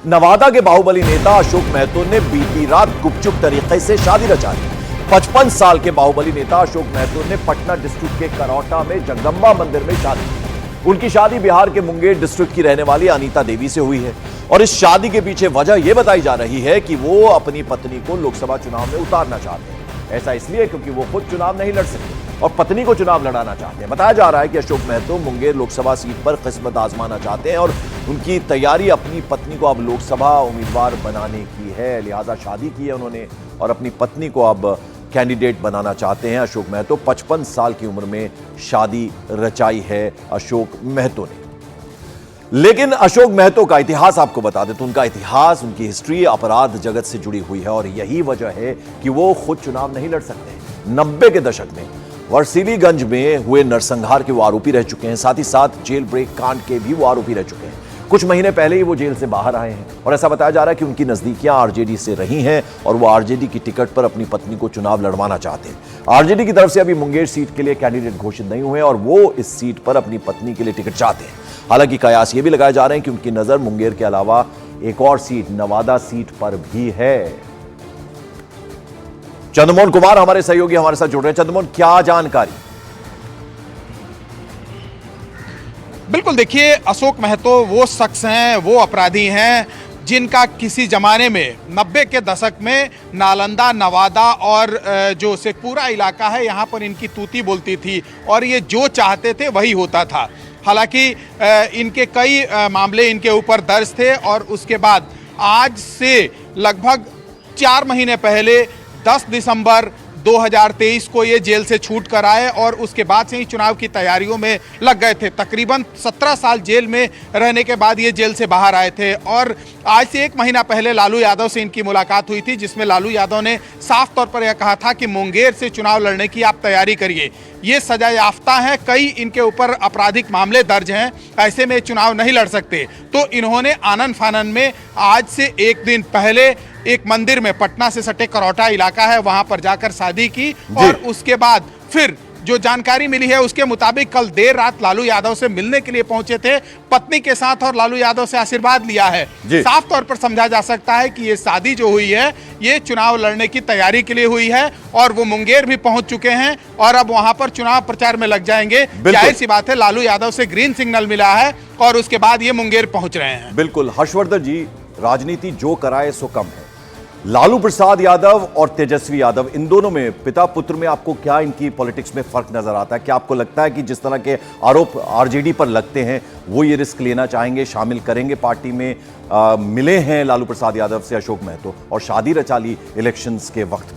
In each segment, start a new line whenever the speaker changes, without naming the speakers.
नवादा के बाहुबली नेता अशोक महतो ने बीती रात गुपचुप तरीके से शादी रचा ली। 55 साल के बाहुबली नेता अशोक महतो ने पटना डिस्ट्रिक्ट के करौटा में जगदंबा मंदिर में शादी की। उनकी शादी बिहार के मुंगेर डिस्ट्रिक्ट की रहने वाली अनीता देवी से हुई है और इस शादी के पीछे वजह यह बताई जा रही है कि वो अपनी पत्नी को लोकसभा चुनाव में उतारना चाहते हैं। ऐसा इसलिए क्योंकि वो खुद चुनाव नहीं लड़ सकते और पत्नी को चुनाव लड़ाना चाहते हैं। बताया जा रहा है कि अशोक महतो मुंगेर लोकसभा सीट पर किस्मत आजमाना चाहते हैं और उनकी तैयारी अपनी पत्नी को अब लोकसभा उम्मीदवार बनाने की है। लिहाजा शादी की है उन्होंने और अपनी पत्नी को अब कैंडिडेट बनाना चाहते हैं। अशोक महतो 55 साल की उम्र में शादी रचाई है अशोक महतो ने। लेकिन अशोक महतो का इतिहास आपको बता दें तो उनका इतिहास, उनकी हिस्ट्री अपराध जगत से जुड़ी हुई है और यही वजह है कि वो खुद चुनाव नहीं लड़ सकते। 90 के दशक में वर्सीलीगंज में हुए नरसंहार के वो आरोपी रह चुके हैं, साथ ही साथ जेल ब्रेक कांड के भी वो आरोपी रह चुके हैं। कुछ महीने पहले ही वो जेल से बाहर आए हैं और ऐसा बताया जा रहा है कि उनकी नजदीकियां आरजेडी से रही हैं और वो आरजेडी की टिकट पर अपनी पत्नी को चुनाव लड़वाना चाहते हैं। आरजेडी की तरफ से अभी मुंगेर सीट के लिए कैंडिडेट घोषित नहीं हुए और वो इस सीट पर अपनी पत्नी के लिए टिकट चाहते हैं। हालांकि कयास ये भी लगाए जा रहे हैं कि उनकी नजर मुंगेर के अलावा एक और सीट नवादा सीट पर भी है। चंद्रमोहन कुमार हमारे सहयोगी हमारे साथ जुड़ रहे हैं। चंद्रमोहन, क्या जानकारी?
बिल्कुल, देखिए, अशोक महतो वो शख्स हैं, वो अपराधी हैं जिनका किसी जमाने में 90 के दशक में नालंदा, नवादा और जो शेखपुरा इलाका है यहाँ पर इनकी तूती बोलती थी और ये जो चाहते थे वही होता था। हालांकि इनके कई मामले इनके ऊपर दर्ज थे और उसके बाद आज से लगभग 4 महीने पहले 10 दिसंबर 2023 को ये जेल से छूट कर आए और उसके बाद से ही चुनाव की तैयारियों में लग गए थे। तकरीबन 17 साल जेल में रहने के बाद ये जेल से बाहर आए थे और आज से 1 महीना पहले लालू यादव से इनकी मुलाकात हुई थी, जिसमें लालू यादव ने साफ तौर पर यह कहा था कि मुंगेर से चुनाव लड़ने की आप तैयारी करिए। ये सजा याफ्ता है, कई इनके ऊपर आपराधिक मामले दर्ज हैं, ऐसे में चुनाव नहीं लड़ सकते। तो इन्होंने आनन फानन में आज से 1 दिन पहले एक मंदिर में, पटना से सटे करौटा इलाका है, वहां पर जाकर शादी की और उसके बाद फिर जो जानकारी मिली है उसके मुताबिक कल देर रात लालू यादव से मिलने के लिए पहुंचे थे पत्नी के साथ और लालू यादव से आशीर्वाद लिया है। साफ तौर पर समझा जा सकता है कि ये शादी जो हुई है ये चुनाव लड़ने की तैयारी के लिए हुई है और वो मुंगेर भी पहुंच चुके हैं और अब वहां पर चुनाव प्रचार में लग जाएंगे। जाहिर सी बात है, लालू यादव से ग्रीन सिग्नल मिला है और उसके बाद ये मुंगेर पहुंच रहे हैं।
बिल्कुल हर्षवर्धन जी, राजनीति जो कराए सो कम है। लालू प्रसाद यादव और तेजस्वी यादव, इन दोनों में, पिता पुत्र में आपको क्या इनकी पॉलिटिक्स में फर्क नजर आता है? क्या आपको लगता है कि जिस तरह के आरोप आरजेडी पर लगते हैं वो ये रिस्क लेना चाहेंगे, शामिल करेंगे पार्टी में? मिले हैं लालू प्रसाद यादव से अशोक महतो और शादी रचा ली इलेक्शंस के वक्त?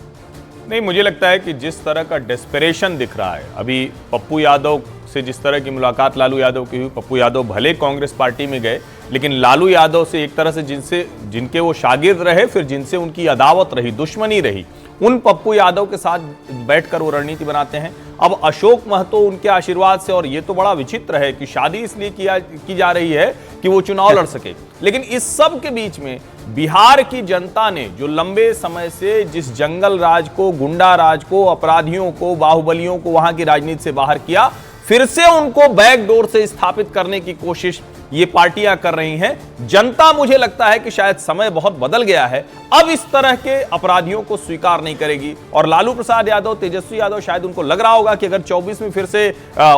नहीं, मुझे लगता है कि जिस तरह का डेस्परेशन दिख रहा है अभी, पप्पू यादव से जिस तरह की मुलाकात लालू यादव की हुई, पप्पू यादव भले कांग्रेस पार्टी में गए लेकिन लालू यादव से एक तरह से जिनके वो शागिर्द रहे, फिर जिनसे उनकी अदावत रही, दुश्मनी रही, उन पप्पू यादव के साथ बैठकर वो रणनीति बनाते हैं। अब अशोक महतो उनके आशीर्वाद से, और ये तो बड़ा विचित्र है कि शादी इसलिए की जा रही है कि वो चुनाव लड़ सके, लेकिन इस सब के बीच में बिहार की जनता ने जो लंबे समय से जिस जंगल राज को, गुंडा राज को, अपराधियों को, बाहुबलियों को वहां की राजनीति से बाहर किया, फिर से उनको बैकडोर से स्थापित करने की कोशिश ये पार्टियां कर रही हैं। जनता, मुझे लगता है कि शायद समय बहुत बदल गया है, अब इस तरह के अपराधियों को स्वीकार नहीं करेगी और लालू प्रसाद यादव, तेजस्वी यादव, शायद उनको लग रहा होगा कि अगर 24 में फिर से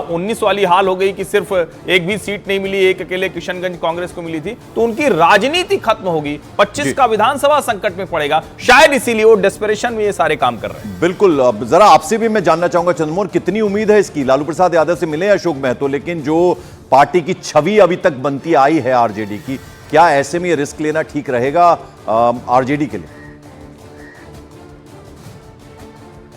19 वाली हाल हो गई कि सिर्फ एक भी सीट नहीं मिली, एक अकेले किशनगंज कांग्रेस को मिली थी, तो उनकी राजनीति खत्म होगी, 25 का विधानसभा संकट में पड़ेगा, शायद इसीलिए वो डेस्परेशन में ये सारे काम कर रहे हैं।
बिल्कुल, जरा आपसे भी मैं जानना चाहूंगा चंद्रमोहन, कितनी उम्मीद है इसकी? लालू प्रसाद यादव से मिले अशोक महतो, लेकिन जो पार्टी की छवि अभी तक बनती आई है आरजेडी की, क्या ऐसे में रिस्क लेना ठीक रहेगा आरजेडी के लिए?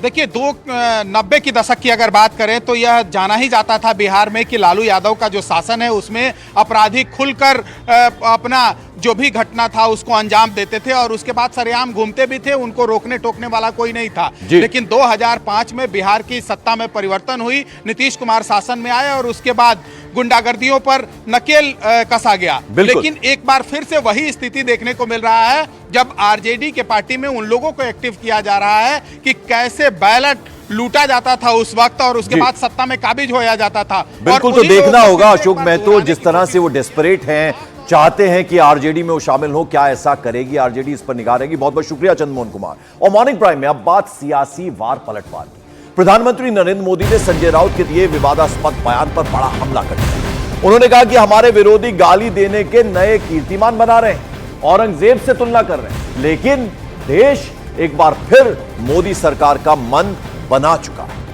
देखिए, 90 की दशक की अगर बात करें तो यह जाना ही जाता था बिहार में कि लालू यादव का जो शासन है उसमें अपराधी खुलकर अपना जो भी घटना था उसको अंजाम देते थे और उसके बाद सरेआम घूमते भी थे, उनको रोकने टोकने वाला कोई नहीं था। लेकिन 2005 में बिहार की सत्ता में परिवर्तन हुई, नीतीश कुमार शासन में आए और उसके बाद गुंडागर्दियों पर नकेल कसा गया। लेकिन एक बार फिर से वही स्थिति देखने को मिल रहा है जब आरजेडी के पार्टी में उन लोगों को एक्टिव किया जा रहा है कि कैसे बैलेट लूटा जाता था उस वक्त और उसके बाद सत्ता में काबिज होया जाता था।
बिल्कुल, तो देखना होगा अशोक महतो जिस तरह से वो डेस्परेट हैं, चाहते हैं कि आरजेडी में वो शामिल हो। क्या ऐसा करेगी आरजेडी, इस पर निगाह रहेगी। बहुत बहुत शुक्रिया चंद्रमोहन कुमार। और मॉर्निंग प्राइम में अब बात सियासी वार पलटवार की। प्रधानमंत्री नरेंद्र मोदी ने संजय राउत के दिए विवादास्पद बयान पर बड़ा हमला कर दिया। उन्होंने कहा कि हमारे विरोधी गाली देने के नए कीर्तिमान बना रहे हैं, औरंगजेब से तुलना कर रहे हैं, लेकिन देश एक बार फिर मोदी सरकार का मन बना चुका है।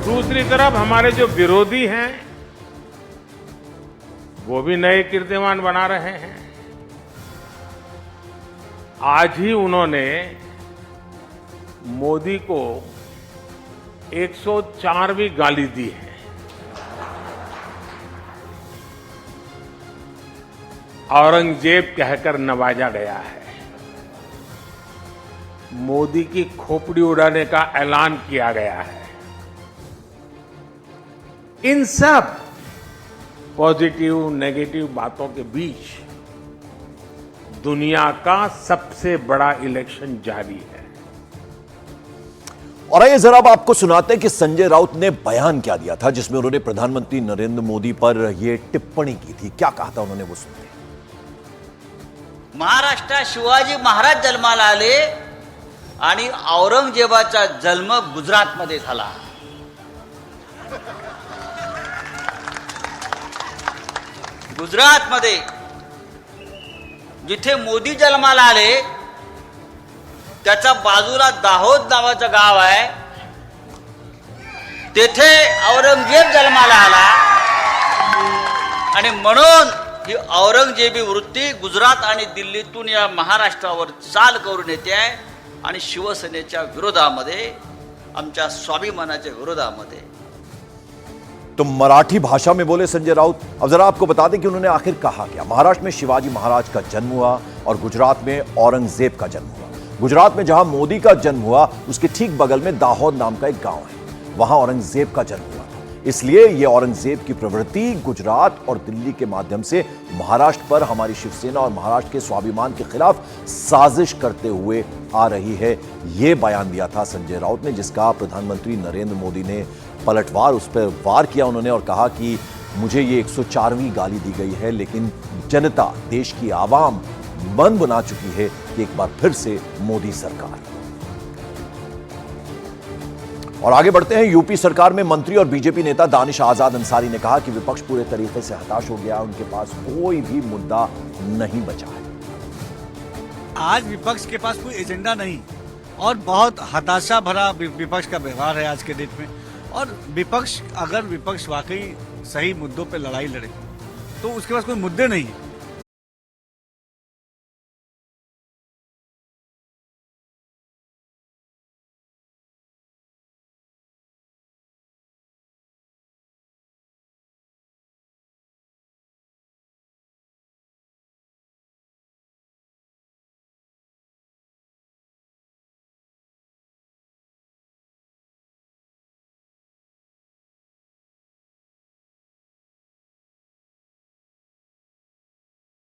दूसरी तरफ हमारे जो विरोधी हैं वो भी नए कीर्तिमान बना रहे हैं। आज ही उन्होंने मोदी को 104वीं गाली दी है। औरंगजेब कहकर नवाजा गया है। मोदी की खोपड़ी उड़ाने का ऐलान किया गया है। इन सब पॉजिटिव नेगेटिव बातों के बीच दुनिया का सबसे बड़ा इलेक्शन जारी है।
और आइए जरा अब आपको सुनाते हैं कि संजय राउत ने बयान क्या दिया था, जिसमें उन्होंने प्रधानमंत्री नरेंद्र मोदी पर यह टिप्पणी की थी। क्या कहा था उन्होंने, वो सुनते हैं।
महाराष्ट्रात शिवाजी महाराज जन्माला आले आणि औरंगजेबाचा जन्म गुजरातमध्ये झाला। गुजरातमध्ये जिथे मोदी जन्माला आले त्याच्या बाजूला दाहोद नावाचं गाव आहे, तेथे औरंगजेब जन्माला आला आणि म्हणून ही औरंगजेबी वृत्ती गुजरात आणि दिल्लीतून या महाराष्ट्रावर चाल करून येते आहे आणि शिवसेनेच्या विरोधामध्ये, आमच्या स्वाभिमानाच्या विरोधामध्ये।
तो मराठी भाषा में बोले संजय राउत। अब जरा आपको बता दें कि उन्होंने आखिर कहा क्या। महाराष्ट्र में शिवाजी महाराज का जन्म हुआ और गुजरात में औरंगजेब का जन्म हुआ। गुजरात में जहां मोदी का जन्म हुआ उसके ठीक बगल में दाहोद नाम का एक गांव है, वहां औरंगजेब का जन्म हुआ था। इसलिए यह औरंगजेब की प्रवृत्ति गुजरात और दिल्ली के माध्यम से महाराष्ट्र पर हमारी शिवसेना और महाराष्ट्र के स्वाभिमान के खिलाफ साजिश करते हुए आ रही है। यह बयान दिया था संजय राउत ने, जिसका प्रधानमंत्री नरेंद्र मोदी ने पलटवार, उस पर वार किया उन्होंने और कहा कि मुझे ये 104वीं गाली दी गई है, लेकिन जनता, देश की आवाम मन बना चुकी है कि एक बार फिर से मोदी सरकार। और आगे बढ़ते हैं। यूपी सरकार में मंत्री और बीजेपी नेता दानिश आजाद अंसारी ने कहा कि विपक्ष पूरे तरीके से हताश हो गया, उनके पास कोई भी मुद्दा नहीं बचा है।
आज विपक्ष के पास कोई एजेंडा नहीं और बहुत हताशा भरा विपक्ष का व्यवहार है आज के डेट में। और विपक्ष, अगर विपक्ष वाकई सही मुद्दों पे लड़ाई लड़े तो उसके पास कोई मुद्दे नहीं है।